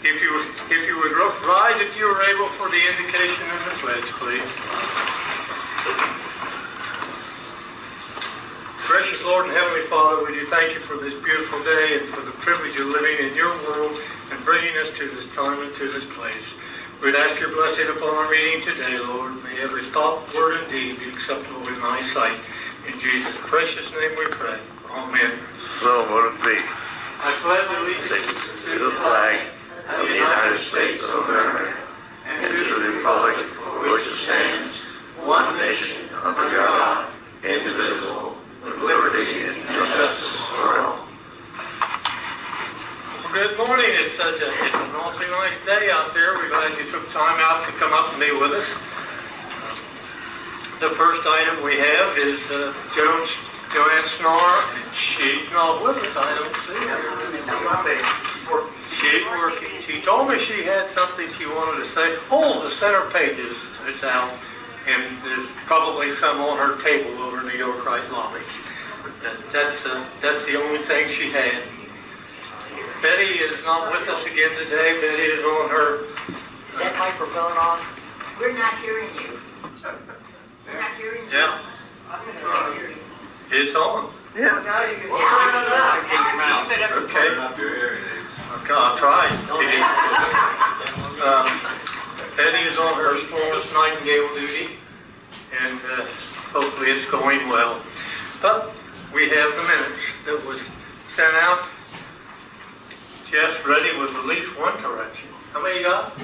If you would rise if you were able for the indication of the pledge, please. Gracious Lord and Heavenly Father, we do thank you for this beautiful day and for the privilege of living in your world and bringing us to this time and to this place. We'd ask your blessing upon our meeting today, Lord. May every thought, word, and deed be acceptable in thy sight. In Jesus' precious name we pray. Amen. So would it be. I pledge allegiance To the flag of the United States of America and to the republic for which it stands, one nation, under God, indivisible, with liberty and justice for all. Well, good morning. It's an awfully nice day out there. We're glad you took time out to come up and be with us. The first item we have is Joanne Snar, and she's not with us. I don't see her. She's working. She told me she had something she wanted to say. Oh, the center page is out, and there's probably some on her table over in the York-Rite lobby. That's the only thing she had. Betty is not with us again today. Betty is on her... Is that microphone on? We're not hearing you. We're not hearing you. Yeah. It's on. Yeah. Now you can turn it up. Okay. Turn up your hearing aids. Okay, I'll try. Betty is on her Florence Nightingale duty, and hopefully it's going well. But we have the minutes that was sent out. Just ready with at least one correction. How many you got?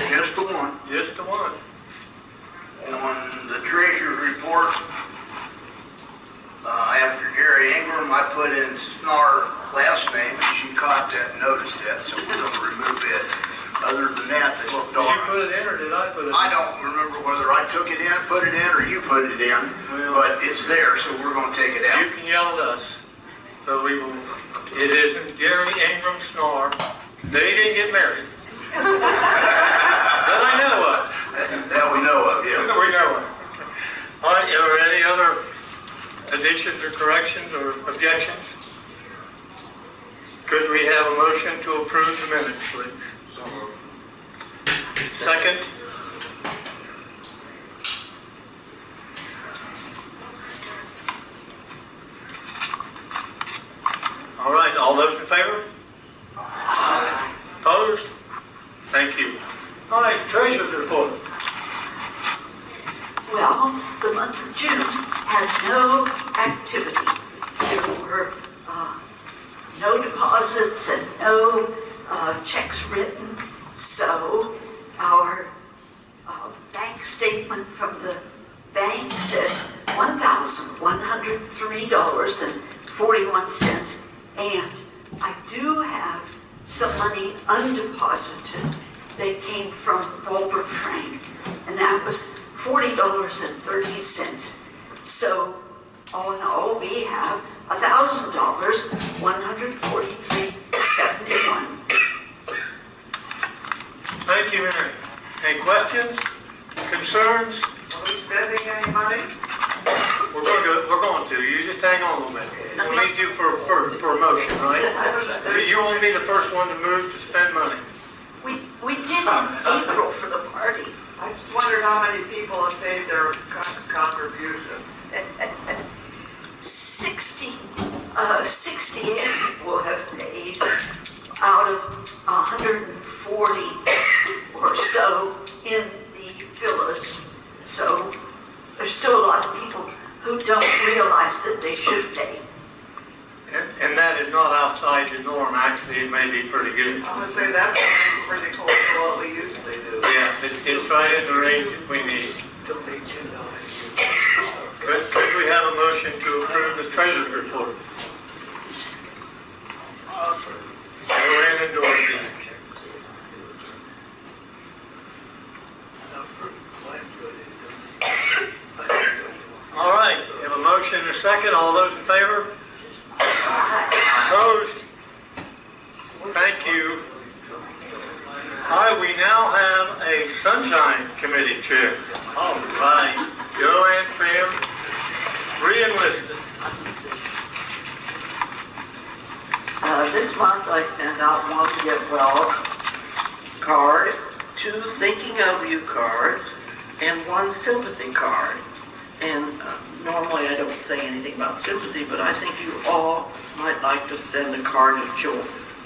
Just the one. Just the one. On the treasurer's report, after Jerry Ingram, I put in Snar last name, and she caught that and noticed that, so we're going to remove it. Other than that, they looked all Did you right. put it in or did I put it in? I don't remember whether I took it in, put it in, or you put it in, but it's there, so we're going to take it out. You can yell at us. So we will. It isn't Jerry Ingram Snar. They didn't get married. That I know of. That we know of, yeah. We know of. All right, are there any other additions or corrections or objections? Could we have a motion to approve the minutes, please? So moved. Second? All right, all those in favor? Opposed? Thank you. All right, treasurer's report. Well, the month of June had no activity. There were no deposits and no checks written. So our bank statement from the bank says $1,103.41. And I do have some money undeposited that came from Walter Frank, and that was $40.30. So all in all, we have $1,000, $143.71. Thank you, Mary. Any questions? Concerns? Are we spending any money? We're going to. You just hang on a little bit. We need you for a motion, right? You want to be the first one to move to spend money. We did in April for the party. I just wondered how many people have paid their contribution. 68 people have paid out of 140 or so in the villas. So there's still a lot of people who don't realize that they should pay. And that is not outside the norm. Actually, it may be pretty good. I would say that's pretty close to what we usually do. Yeah, it's right in the range that we need. Could we have a motion to approve the treasurer's report? Joanne and Dorothy. All right, we have a motion and a second. All those in favor? Opposed? Thank you. All right, we now have a Sunshine Committee chair. All right, Joanne Prim, re-enlisted. This month I sent out one Get Well card, 2 Thinking of You cards, and 1 sympathy card. And normally I don't say anything about sympathy, but I think you all might like to send a card to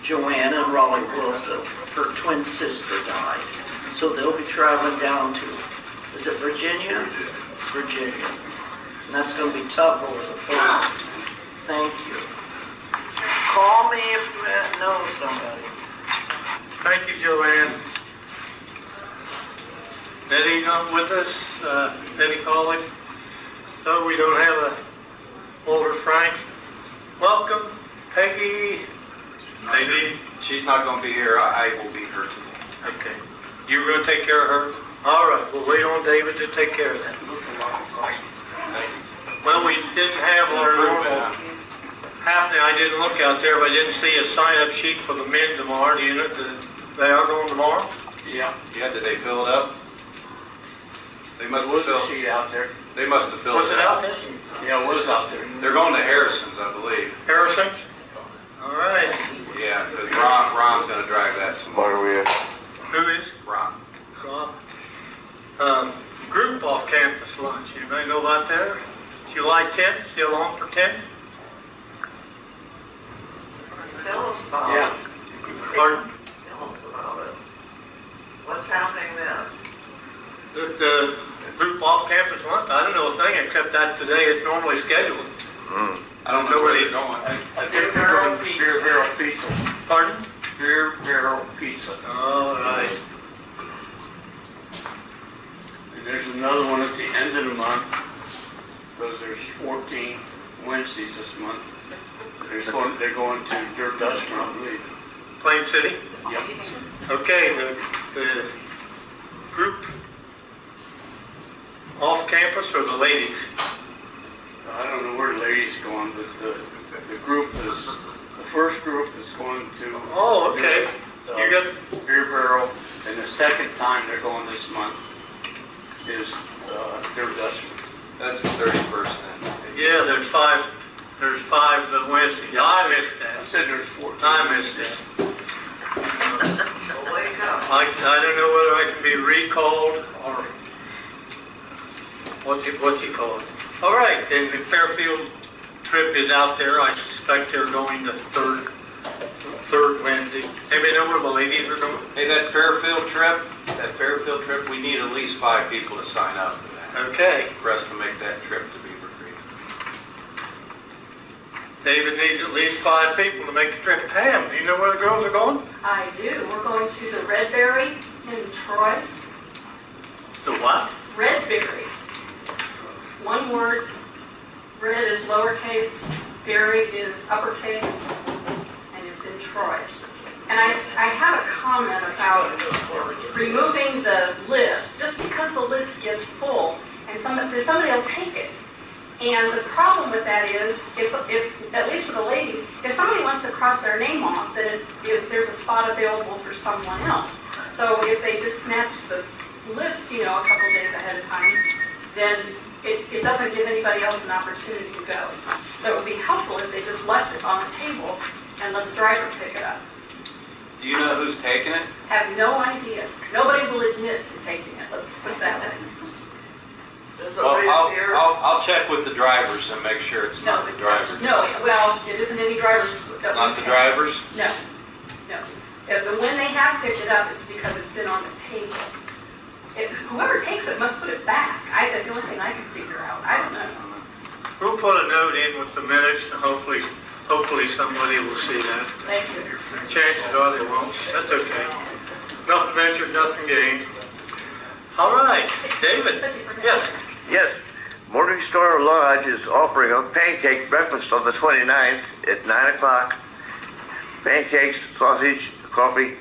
Joanne and Raleigh Wilson. Her twin sister died. So they'll be traveling down to, is it Virginia? Virginia. And that's going to be tough over the phone. Thank you. Call me if you know somebody. Thank you, Joanne. Eddie not with us, Eddie Colley. So we don't have a older Frank. Welcome, Peggy. Peggy. She's not going to be here. I will be here today. Okay. You were going to take care of her? All right. We'll wait on David to take care of that. Well, we didn't have our normal happening. I didn't look out there, but I didn't see a sign-up sheet for the men tomorrow. Do you know they are going tomorrow? Yeah. Yeah, did they fill it up? They must have filled sheet out there. They must have filled Was it it out up. there? Yeah, it was out there. They're going to Harrison's, I believe. Harrison's? All right. Yeah, because Ron's going to drive that tomorrow. What are we at? Who is? Ron. Rob. Group off-campus lunch. Anybody know about that? July 10th, still on for 10th? Tell us about Yeah. it. Pardon? Tell us about it. What's happening then? The group off-campus lunch, I don't know a thing except that today is normally scheduled. I don't know where they're going. I think we're going to Beer Barrel Pizza. Pardon? Beer Barrel Pizza. All right. And there's another one at the end of the month, because there's 14 Wednesdays this month. They're going to Dirt Duster, I believe. Plain City? Yep. Okay, the group off-campus or the ladies? I don't know where the ladies are going, but the first group is going to. Oh, okay. You got, Beer Barrel, and the second time they're going this month is Dirt Duster. That's the 31st then. yeah, there's five Wednesdays. Yeah, I missed I that. said there's 14. I missed it. Well, wake up. I don't know whether I can be recalled or what's he called. All right, then the Fairfield trip is out there. I suspect they're going the third Wednesday. Anybody know where the ladies are going? Hey, that Fairfield trip, we need at least 5 people to sign up for that. Okay. For us to make that trip to Beaver Creek. David needs at least 5 people to make the trip. Pam, do you know where the girls are going? I do. We're going to the Redberry in Troy. The what? Redberry. One word. Red is lowercase, berry is uppercase, and it's in Troy. And I had a comment about removing the list, just because the list gets full, and somebody will take it. And the problem with that is, if at least for the ladies, if somebody wants to cross their name off, then there's a spot available for someone else. So if they just snatch the list, a couple days ahead of time, then it doesn't give anybody else an opportunity to go. So it would be helpful if they just left it on the table and let the driver pick it up. Do you know who's taking it? Have no idea. Nobody will admit to taking it, let's put it that way. Does it Well, reappear? I'll check with the drivers and make sure it's not the drivers. No, well, it isn't any drivers. It's not the drivers? No. When they have picked it up, it's because it's been on the table. Whoever takes it must put it back. That's the only thing I can figure out. I don't know. We'll put a note in with the minutes, and hopefully somebody will see that. Thank you. Chances are they won't. That's okay. Nothing ventured, nothing gained. All right, David. Yes. Yes, Morning Star Lodge is offering a pancake breakfast on the 29th at 9 o'clock. Pancakes, sausage, coffee,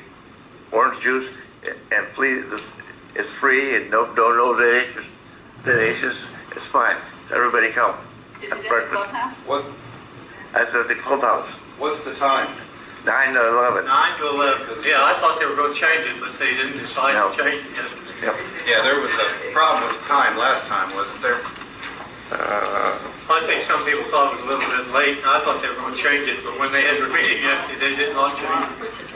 orange juice, and please, it's free and no donations. It's fine. So everybody come. Is it at the clubhouse? That's at the clubhouse, What's the time? 9 to 11. 9 to 11. Yeah, I thought they were going to change it, but they didn't decide to change it yet. Yep. Yeah, there was a problem with the time last time, wasn't there? I think some people thought it was a little bit late, and I thought they were going to change it, but when they had their meeting yesterday, they did not change it.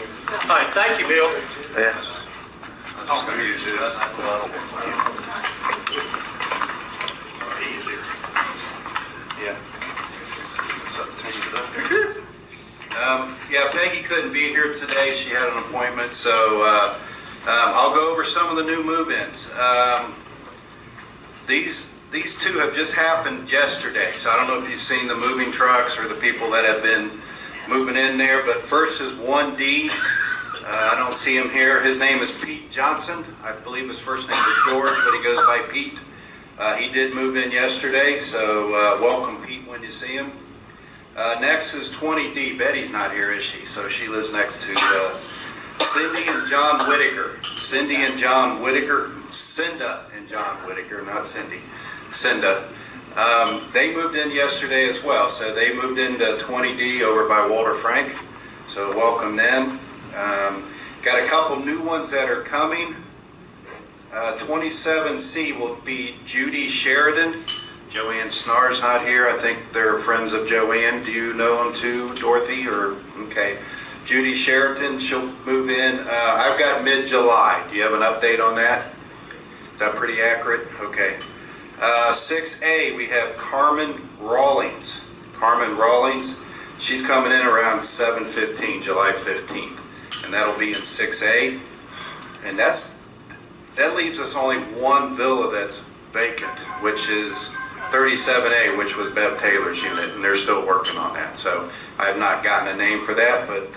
All right, thank you, Bill. Yeah. I'm just gonna use this. Yeah. What's up, Tank it up there? Yeah, Peggy couldn't be here today. She had an appointment, so I'll go over some of the new move-ins. These two have just happened yesterday, so I don't know if you've seen the moving trucks or the people that have been moving in there, but first is 1D. I don't see him here. His name is Pete Johnson. I believe his first name is George, but he goes by Pete. He did move in yesterday, so welcome Pete when you see him. Next is 20D. Betty's not here, is she? So she lives next to Cindy and John Whitaker. Cindy and John Whitaker. Cinda and John Whitaker, not Cindy. Cinda. They moved in yesterday as well, so they moved into 20D over by Walter Frank. So welcome them. Got a couple new ones that are coming. 27C will be Judy Sheridan. Joanne Snar's not here. I think they're friends of Joanne. Do you know them too, Dorothy? Or okay, Judy Sheridan. She'll move in. I've got mid-July. Do you have an update on that? Is that pretty accurate? Okay. 6A, we have Carmen Rawlings. Carmen Rawlings. She's coming in around 7/15, July 15th, and that'll be in 6A. And that leaves us only one villa that's vacant, which is 37A, which was Bev Taylor's unit, and they're still working on that. So I have not gotten a name for that, but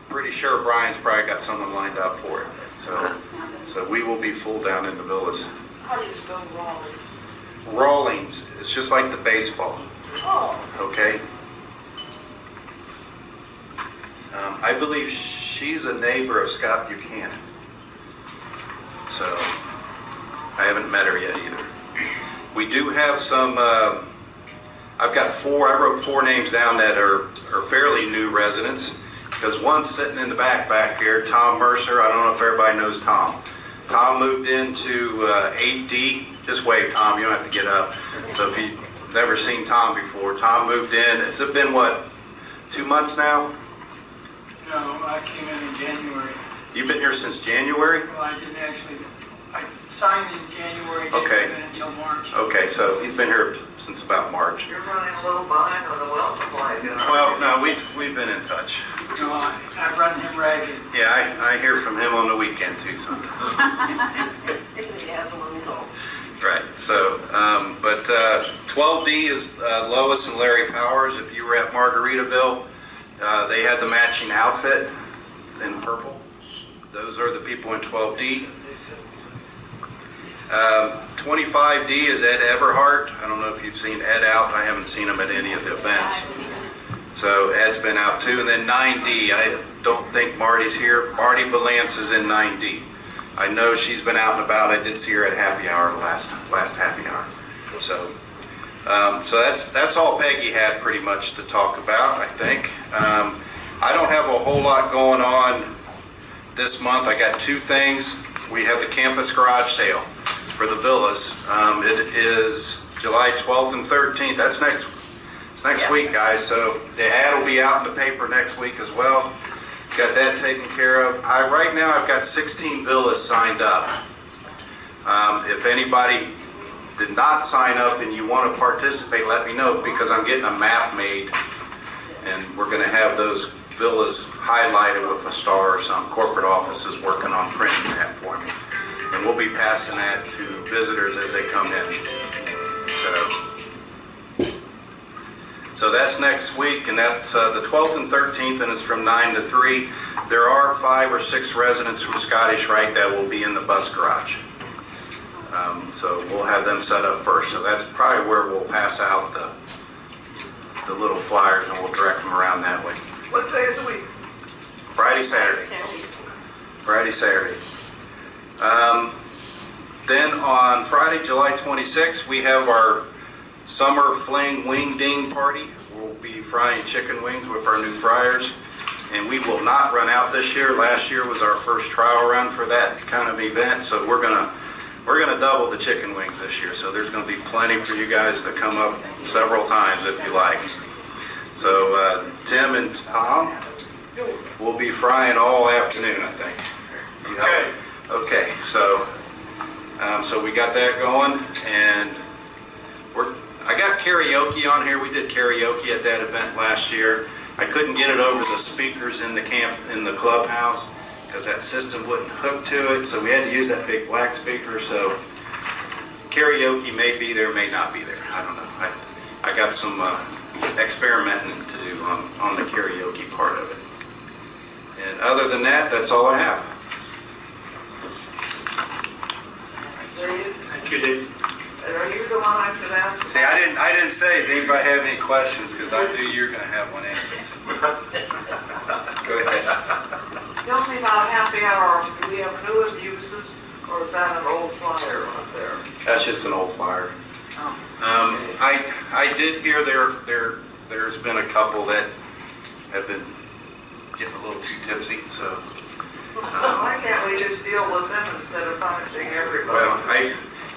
pretty sure Brian's probably got someone lined up for it. So we will be full down in the villas. How do you spell Rawlings? Rawlings, it's just like the baseball. Oh. Okay. I believe she's a neighbor of Scott Buchanan. So I haven't met her yet either. We do have some, I've got I wrote 4 names down that are fairly new residents, because one's sitting in the back here, Tom Mercer. I don't know if everybody knows Tom. Tom moved into 8D. Just wave, Tom, you don't have to get up. So if you've never seen Tom before, Tom moved in. Has it been, what, 2 months now? No, I came in January. You've been here since January? Well, I didn't actually, I signed in January, didn't Okay. move in until March. Okay, so he's been here since about March. You're running a little behind on the welcome wagon. Well, no, we've been in touch. No, I run him ragged. Yeah, I hear from him on the weekend too sometimes. He has a little help. Right, so, but 12D is Lois and Larry Powers. If you were at Margaritaville, they had the matching outfit in purple. Those are the people in 12D. 25D is Ed Everhart. I don't know if you've seen Ed out. I haven't seen him at any of the events. So Ed's been out too. And then 9D, I don't think Marty's here. Marty Balance is in 9D. I know she's been out and about. I did see her at happy hour last happy hour. So that's all Peggy had pretty much to talk about, I think. I don't have a whole lot going on this month. I got 2 things. We have the campus garage sale for the villas. It is July 12th and 13th. That's next week, guys. So the ad will be out in the paper next week as well. Got that taken care of. Right now I've got 16 villas signed up. If anybody did not sign up and you want to participate, let me know, because I'm getting a map made and we're going to have those villas highlighted with a star or some. Corporate office is working on printing that for me. And we'll be passing that to visitors as they come in. So that's next week, and that's the 12th and 13th, and it's from 9 to 3. There are 5 or 6 residents from Scottish Rite that will be in the bus garage. So we'll have them set up first. So that's probably where we'll pass out the little flyers, and we'll direct them around that way. What day is the week? Friday, Saturday. Friday, Saturday. Then on Friday, July 26th, we have our Summer Fling Wing Ding Party. We'll be frying chicken wings with our new fryers, and we will not run out this year. Last year was our first trial run for that kind of event, so we're gonna we're gonna double the chicken wings this year, so there's gonna be plenty for you guys to come up several times if you like. So Tim and Tom will be frying all afternoon, I think. Okay. Okay, so we got that going, and I got karaoke on here. We did karaoke at that event last year. I couldn't get it over the speakers in the clubhouse because that system wouldn't hook to it, so we had to use that big black speaker. So karaoke may be there, may not be there. I don't know. I got some experimenting to do on the karaoke part of it. And other than that, that's all I have. Thank you, Dave. Are you the one I should ask? See, I didn't say, does anybody have any questions? Because I knew you were going to have one anyways. Go ahead. Tell me about happy hour. Do we have new abuses, or is that an old flyer up there? That's just an old flyer. I did hear there's been a couple that have been getting a little too tipsy, so. Why can't we just deal with them instead of punishing everybody? Well,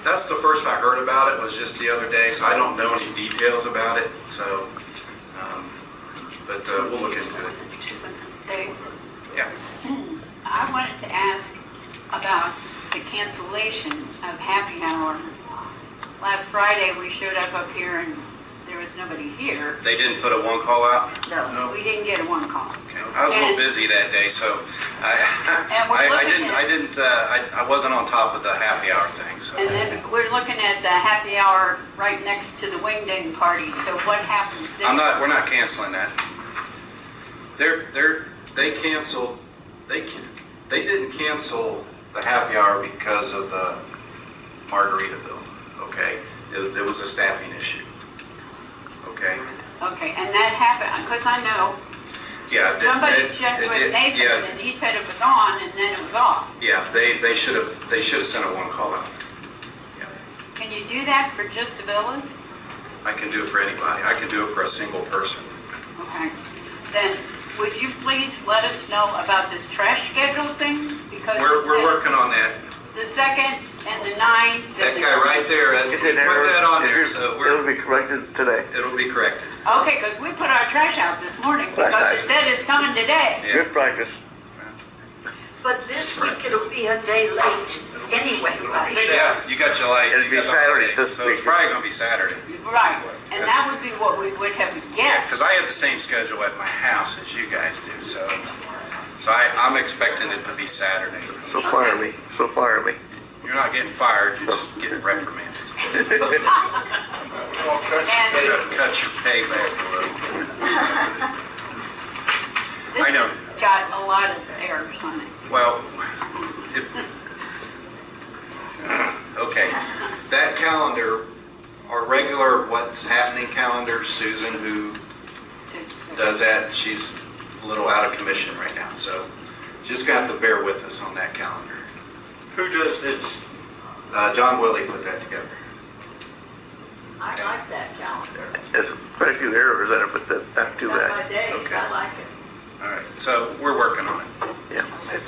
that's the first I heard about it, was just the other day, so I don't know any details about it, so, but we'll look into it. Dave, Yeah. I wanted to ask about the cancellation of happy hour. Last Friday, we showed up here and there was nobody here. They didn't put a one call out? No, we didn't get a one call. Okay. I was a little busy that day, so I wasn't on top of the happy hour thing, so. And then we're looking at the happy hour right next to the wing ding party, so what happens then? We're not canceling that. They canceled, they didn't cancel the happy hour because of the Margaritaville, okay? It was a staffing issue, okay? Okay, and that happened, because I know Yeah. somebody checked with Nathan yeah. and he said it was on and then it was off. Yeah, they should have sent a one call out. Can you do that for just the villas? I can do it for anybody. I can do it for a single person. Okay. Then, would you please let us know about this trash schedule thing? Because We're working on that. the 2nd and the 9th. That guy right there, put that on there, so It'll be corrected today. it'll be corrected. Okay, because we put our trash out this morning because it said it's coming today. Yeah. Good practice. But this week it'll be a day late anyway, right? Yeah, you got July. It'll you be got the Saturday holiday, this so it's week. probably gonna be Saturday. Right. And that would be what we would have guessed. Because I have the same schedule at my house as you guys do, so I'm expecting it to be Saturday. So fire me. So fire me. You're not getting fired, you're just getting reprimanded. And Cut your payback a little. this I know. has got a lot of errors on it. Well, okay, that calendar, our regular what's happening calendar, Susan, who does that, she's a little out of commission right now, so just got to bear with us on that calendar. Who does this? John Willie put that together. I like that calendar. There's quite a few errors in it, but that's not too Not bad. my days, Okay. I like it. All right, so we're working on it. Yeah. Okay. Is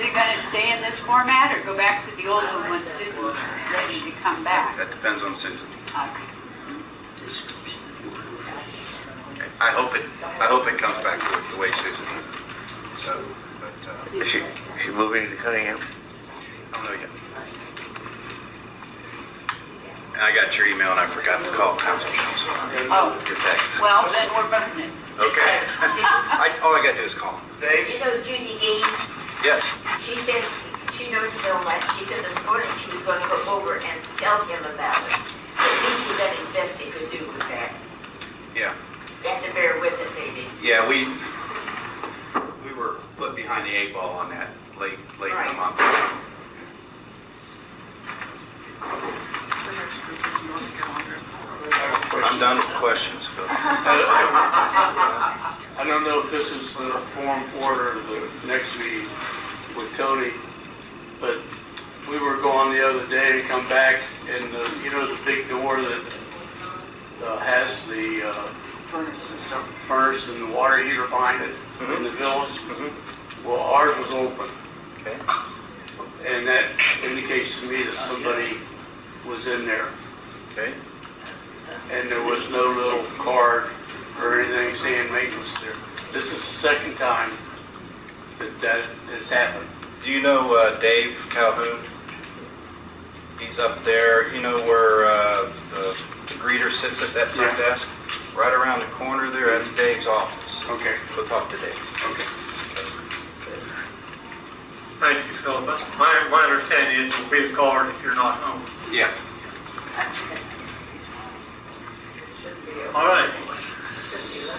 it going to stay in this format or go back to the old one when Susan's ready to come back? That depends on Susan. Okay. I hope it comes back the way Susan does it. So, but Is she moving to Cunningham? I don't know yet. And I got your email and I forgot to call council, so Oh, your text. well, then we're moving it. Okay. All I gotta do is call him. Dave? You know Judy Gaines, Yes. she said she knows so much. She said this morning she was going to go over and tell him about it. At least he done his best he could do with that. Yeah. You have to bear with it, baby. Yeah, we were put behind the 8 ball on that late in the Right. month. I'm done with questions, Phil. I don't know if this is the form for the next meeting with Tony, but we were going the other day and come back, and the big door that has the furnace and the water heater behind it in the villas. Well, ours was open. Okay. And that indicates to me that somebody was in there. Okay. And there was no little card or anything saying maintenance there. This is the second time that has happened. Do you know Dave Calhoun? He's up there, you know where the greeter sits at that front desk? Right around the corner there, that's Dave's office. Okay. Go talk to Dave. Okay. Thank you, Philip. My understanding is it'll be a card if you're not home. Yes. All right.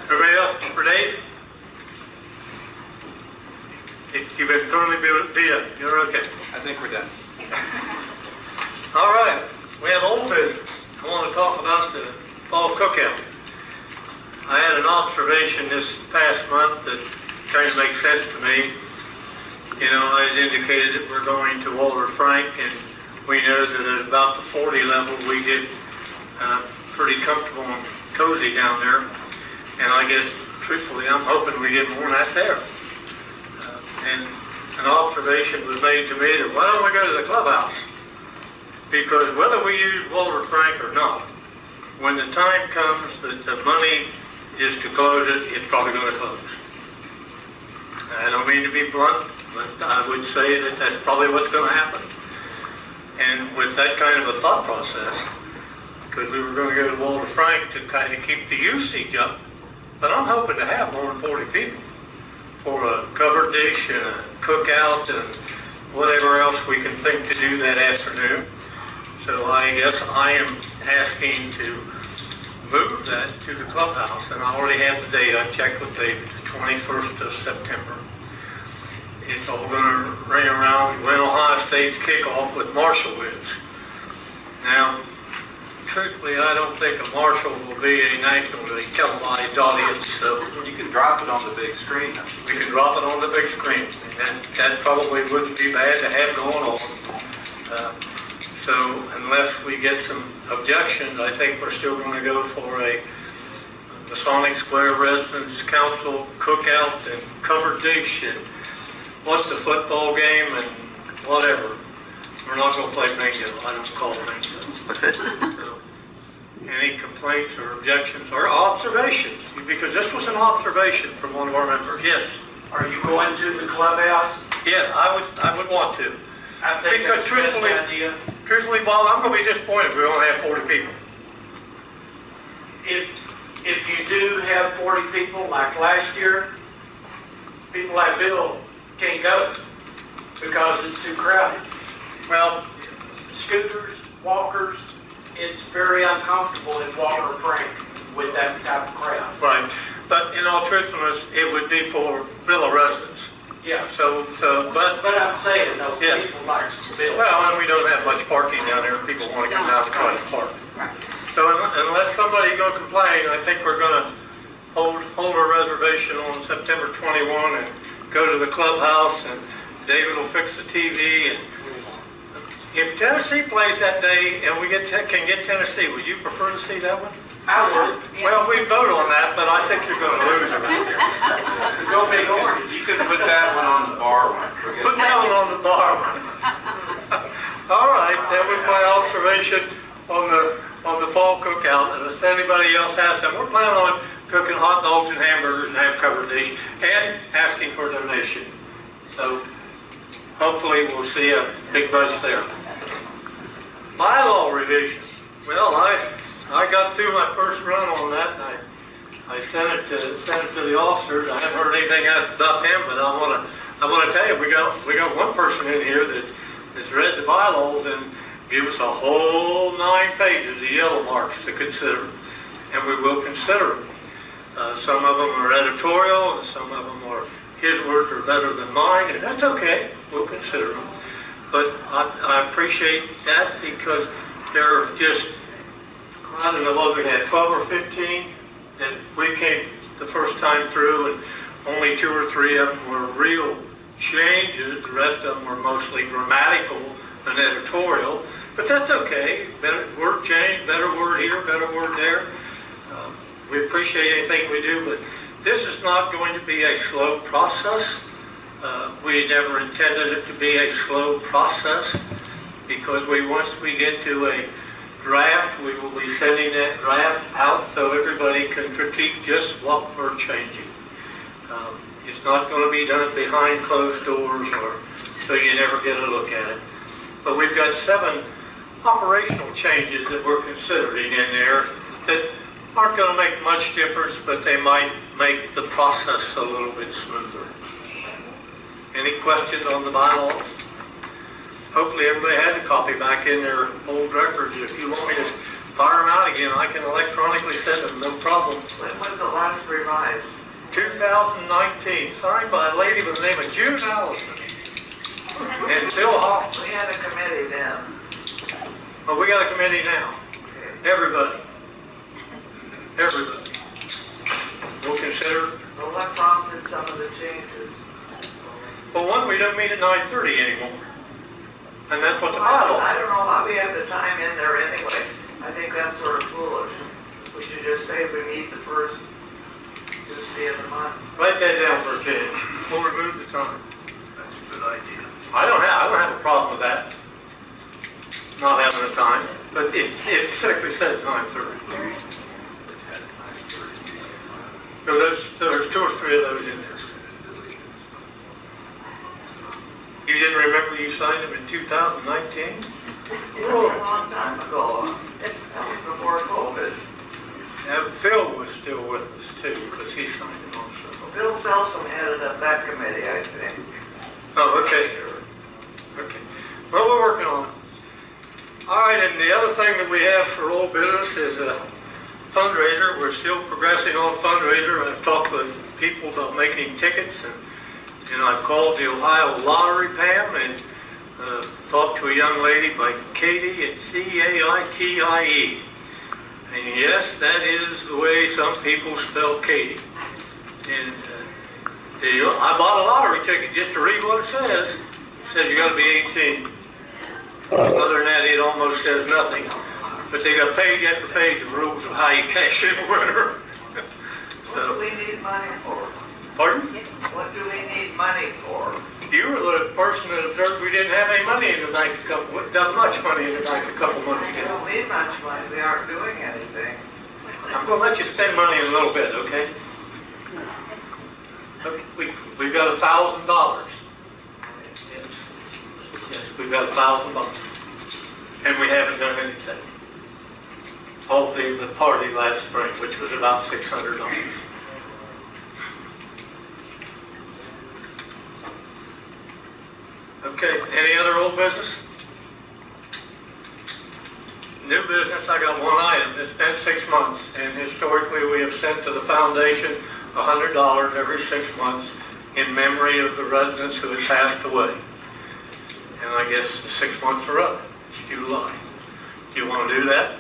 Everybody else for Dave? You've been thoroughly beat up. You're okay. I think we're done. All right. We have old business. I want to talk about the fall cookout. I had an observation this past month that kind of makes sense to me. You know, I had indicated that we're going to Walter Frank, and we know that at about the 40 level we get pretty comfortable and cozy down there. And I guess, truthfully, I'm hoping we get more than that there. And an observation was made to me that why don't we go to the clubhouse? Because whether we use Walter Frank or not, when the time comes that the money is to close it, it's probably going to close. I don't mean to be blunt, but I would say that that's probably what's going to happen. And with that kind of a thought process, because we were going to go to Walter Frank to kind of keep the usage up, but I'm hoping to have more than 40 people for a covered dish and a cookout and whatever else we can think to do that afternoon. So I guess I am asking to move that to the clubhouse, and I already have the date. I checked with David, the 21st of September. It's all going to ring around when Ohio State's kickoff with Marshall wins. Now, truthfully, I don't think a Marshall will be a nationally televised audience, so You can drop it on the big screen. we can drop it on the big screen. And that probably wouldn't be bad to have going on. So unless we get some objections, I think we're still going to go for a Masonic Square Residence Council cookout and covered dish and what's the football game and whatever. We're not going to play bingo. I don't call it bingo. So, any complaints or objections or observations? Because this was an observation from one of our members. Yes. Are you going to the clubhouse? Yeah, I would want to. I think Because that's the best idea. Truthfully, Bob, I'm going to be disappointed if we only have 40 people. If you do have 40 people, like last year, people like Bill can't go because it's too crowded. Well, Scooters, walkers, it's very uncomfortable in Walter Frank with that type of crowd. right. But in all truthfulness, it would be for villa residents. Yeah, But I'm saying those Yes. people like Bill. well, and we don't have much parking down there. People want to come down and try to park. So unless somebody's going to complain, I think we're going to hold a reservation on September 21 and go to the clubhouse, and David will fix the TV. And if Tennessee plays that day and we can get Tennessee, would you prefer to see that one? I would. Well, we vote on that, but I think you're going to lose around here. Go big orange. You could put that one on the bar one. Forget Put that one on the bar. All right, that was my observation on the fall cookout. Unless anybody else has them, we're planning on cooking hot dogs and hamburgers and have covered dish and asking for a donation. So hopefully we'll see a big bunch there. Bylaw revision. Well, I got through my first run on that, and I sent it to the officers. I haven't heard anything about them, but I want to tell you, we got one person in here that's read the bylaws and give us a whole 9 pages of yellow marks to consider, and we will consider them. Some of them are editorial, and some of them are his words are better than mine, and that's okay. We'll consider them. But I appreciate that because there are just, I don't know what we had, 12 or 15 that we came the first time through, and only 2 or 3 of them were real changes. The rest of them were mostly grammatical and editorial, but that's okay. Better word change, better word here, better word there. We appreciate anything we do, but this is not going to be a slow process. We never intended it to be a slow process. because once we get to a draft, we will be sending that draft out so everybody can critique just what we're changing. It's not going to be done behind closed doors or so you never get a look at it. But we've got 7 operational changes that we're considering in there that aren't going to make much difference, but they might make the process a little bit smoother. Any questions on the bylaws? Hopefully everybody has a copy back in their old records. If you want me to fire them out again, I can electronically send them, no problem. When was the last revised? 2019, signed by a lady by the name of June Allison and Phil Hoffman. We had a committee then. Well, we got a committee now. Everybody. We'll consider. So what prompted some of the changes? Well, one, we don't meet at 9:30 anymore. And that's what the bylaw I is. don't know why we have the time in there anyway. I think that's sort of foolish. We should just say we meet the first Tuesday of the month. Write that down for a change. We'll remove the time. That's a good idea. I don't have a problem with that. Not having the time, but it simply says 9:30. So there's 2 or 3 of those in there. You didn't remember you signed them in 2019? It was a long time ago. That was before COVID. And Phil was still with us too, because he signed them also. Bill Selsom headed up that committee, I think. Oh, okay. Okay. Well, we're working on it. All right, and the other thing that we have for old business is a fundraiser. We're still progressing on fundraiser. I've talked with people about making tickets, and I've called the Ohio Lottery, Pam, and talked to a young lady by Katie at Caitie. And yes, that is the way some people spell Katie. And I bought a lottery ticket just to read what it says. It says you got to be 18. Other than that, it almost says nothing. But they got page after page of rules of how you cash in a winner. What do we need money for? Pardon? What do we need money for? You were the person that observed we didn't have any money in the bank that much money in the bank a couple months We ago. don't need much money. We aren't doing anything. I'm going to let you spend money in a little bit, okay? We've got $1,000. Yes, we've got $1,000. And we haven't done anything. All the party last spring, which was about $600. Okay, any other old business? New business, I got one item. It's been 6 months, and historically we have sent to the foundation $100 every 6 months in memory of the residents who have passed away. And I guess the 6 months are up. It's July. Do you want to do that?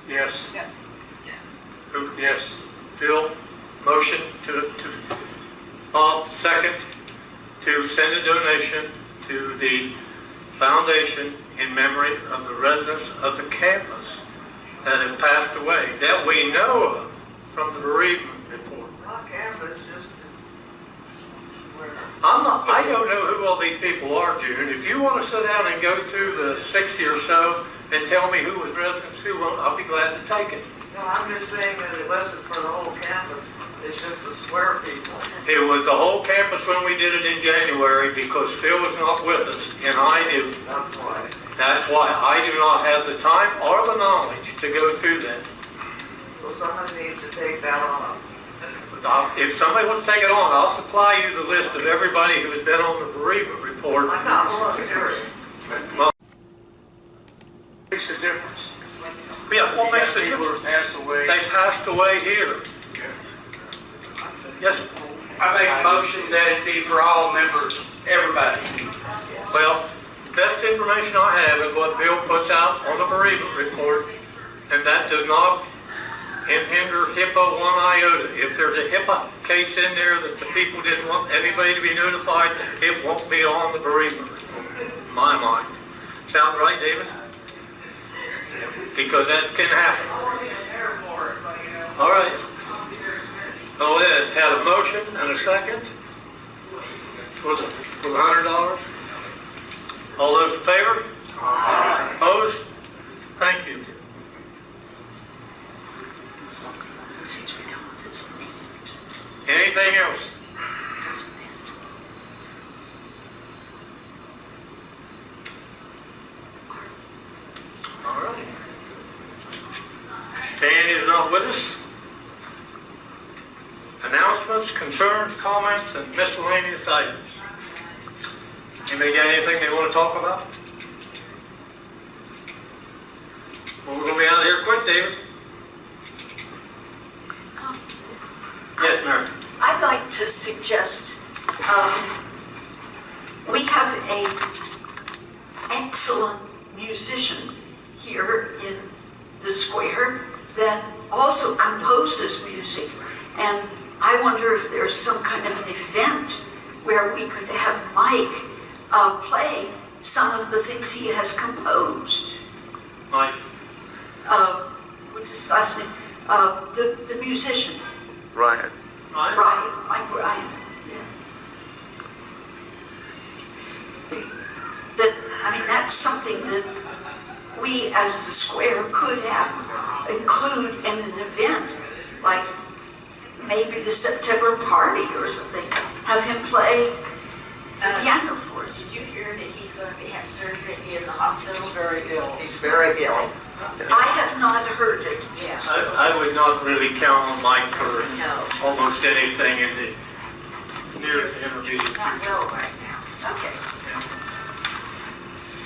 Yes. Who? Yes. Phil, motion to Bob, second, to send a donation to the foundation in memory of the residents of the campus that have passed away, that we know of from the bereavement report. Not campus, just where? I don't know who all these people are, June. If you want to sit down and go through the 60 or so and tell me who was residents, who won't, I'll be glad to take it. No, I'm just saying that it wasn't for the whole campus. It's just the swear people. It was the whole campus when we did it in January because Phil was not with us, and I do. That's why. That's why I do not have the time or the knowledge to go through that. So someone needs to take that on. If somebody wants to take it on, I'll supply you the list of everybody who has been on the bereavement report. I'm not volunteering. Makes a difference. Yeah, what makes the People difference? pass away. They passed away here. Yes, I make a motion that it be for all members, everybody. well, the best information I have is what Bill puts out on the bereavement report, and that does not hinder HIPAA one iota. If there's a HIPAA case in there that the people didn't want anybody to be notified, it won't be on the bereavement report, in my mind. Sound right, David? Because that can happen. All right. Oh, it has had a motion and a second for the $100. All those in favor? Opposed? Thank you. Since we don't want those names, Anything else? doesn't matter. All right. Stan is not with us. Announcements, concerns, comments, and miscellaneous items. Anybody got anything they want to talk about? Well, we're going to be out of here quick, David. Yes, Mary. I'd like to suggest, we have an excellent musician here in the square that also composes music. And I wonder if there's some kind of an event where we could have Mike play some of the things he has composed. Mike. What's his last name? The musician. Ryan. Ryan, Mike Ryan, yeah. That's something that we as the square could have include in an event, like maybe the September party or something. Have him play the piano for us. Did you hear that he's going to have surgery and be in the hospital? Very ill. He's very ill. I have not heard it. Yes. I would not really count on Mike for No. almost anything in the near to intermediate He's not future. well right now. Okay.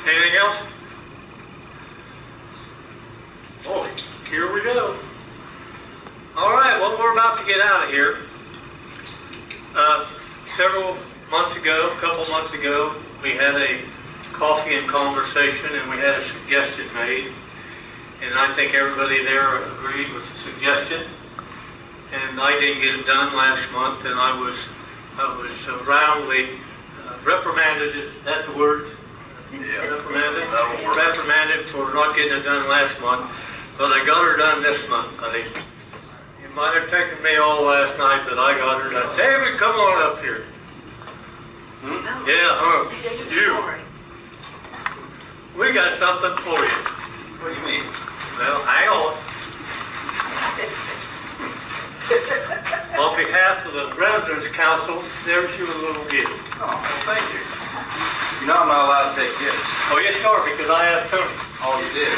Anything else? Oh, here we go. All right, well, we're about to get out of here. Several months ago, a couple months ago, we had a coffee and conversation, and we had a suggestion made. And I think everybody there agreed with the suggestion. And I didn't get it done last month, and I was roundly reprimanded. Is that the word? Yeah. Reprimanded? That'll work. Reprimanded for not getting it done last month, but I got her done this month, buddy. It might have taken me all last night, but I got her done. David, come on up here. Yeah, you. We got something for you. What do you mean? Well, hang on. On behalf of the Residents Council, there's your little gift. Oh, well, thank you. You know I'm not allowed to take gifts. Oh, yes, you are, because I asked Tony. Oh, you did?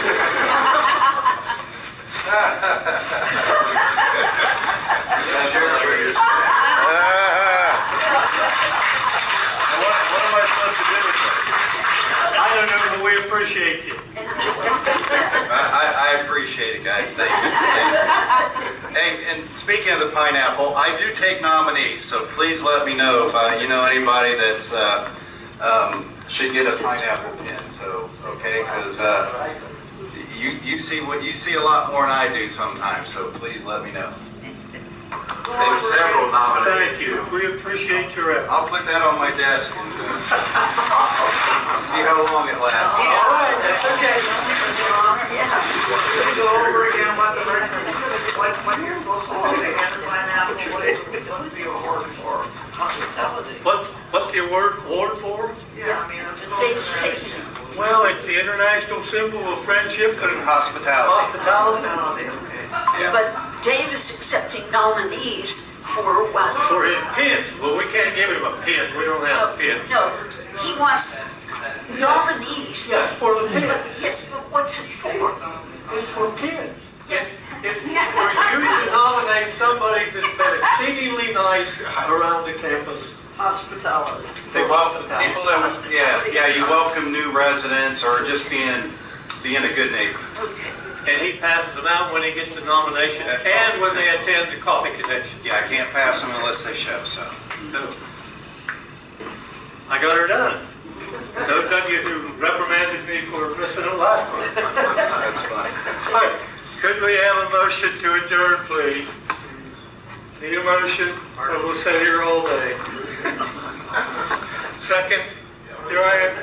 What am I supposed to do with this? I don't know, but we appreciate you. I appreciate it, guys. Thank you. Hey, and speaking of the pineapple, I do take nominees, so please let me know if you know anybody that's should get a pineapple pin. So, okay, because you see a lot more than I do sometimes. So please let me know. There's several nominees. Thank you. We appreciate your effort. I'll put that on my desk and see how long it lasts. All right, that's okay. Can you go over again what you're supposed to do to get the pineapple? What's the award for? Hospitality. What's the award for? Yeah, I mean, Dave's taking it. Well, it's the international symbol of friendship and Hospitality. hospitality. hospitality, okay. But Dave is accepting nominees for what? For his pins. Well, we can't give him a pin. We don't have a pin. No, he wants nominees. Yes, for the pin. But yes, but what's it for? It's for pins. Yes. It's for you to nominate somebody that's been exceedingly nice around the campus. Hospitality. They welcome people that, you welcome new residents or just being a good neighbor. Okay. And he passes them out when he gets the nomination and when they attend the coffee convention. Yeah, I can't pass them unless they show, so. So, I got her done. Those of you who reprimanded me for missing it last month. That's fine. All right, could we have a motion to adjourn, please? Need a motion, or we'll sit here all day. Second, Joanne?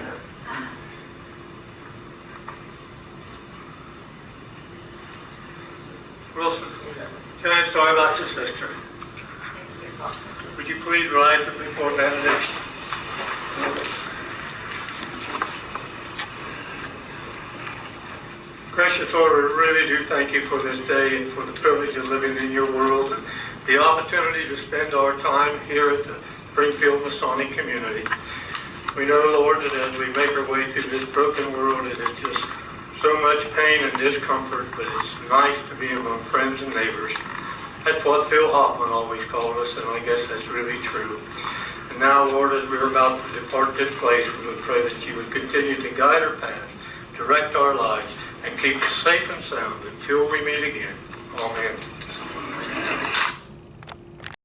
Wilson, Joanne, sorry about your sister. Would you please rise before benediction? Precious Lord, we really do thank you for this day and for the privilege of living in your world and the opportunity to spend our time here at the Springfield Masonic community. We know, Lord, that as we make our way through this broken world, it is just so much pain and discomfort, but it's nice to be among friends and neighbors. That's what Phil Hoffman always called us, and I guess that's really true. And now, Lord, as we're about to depart this place, we would pray that you would continue to guide our path, direct our lives, and keep us safe and sound until we meet again. Amen.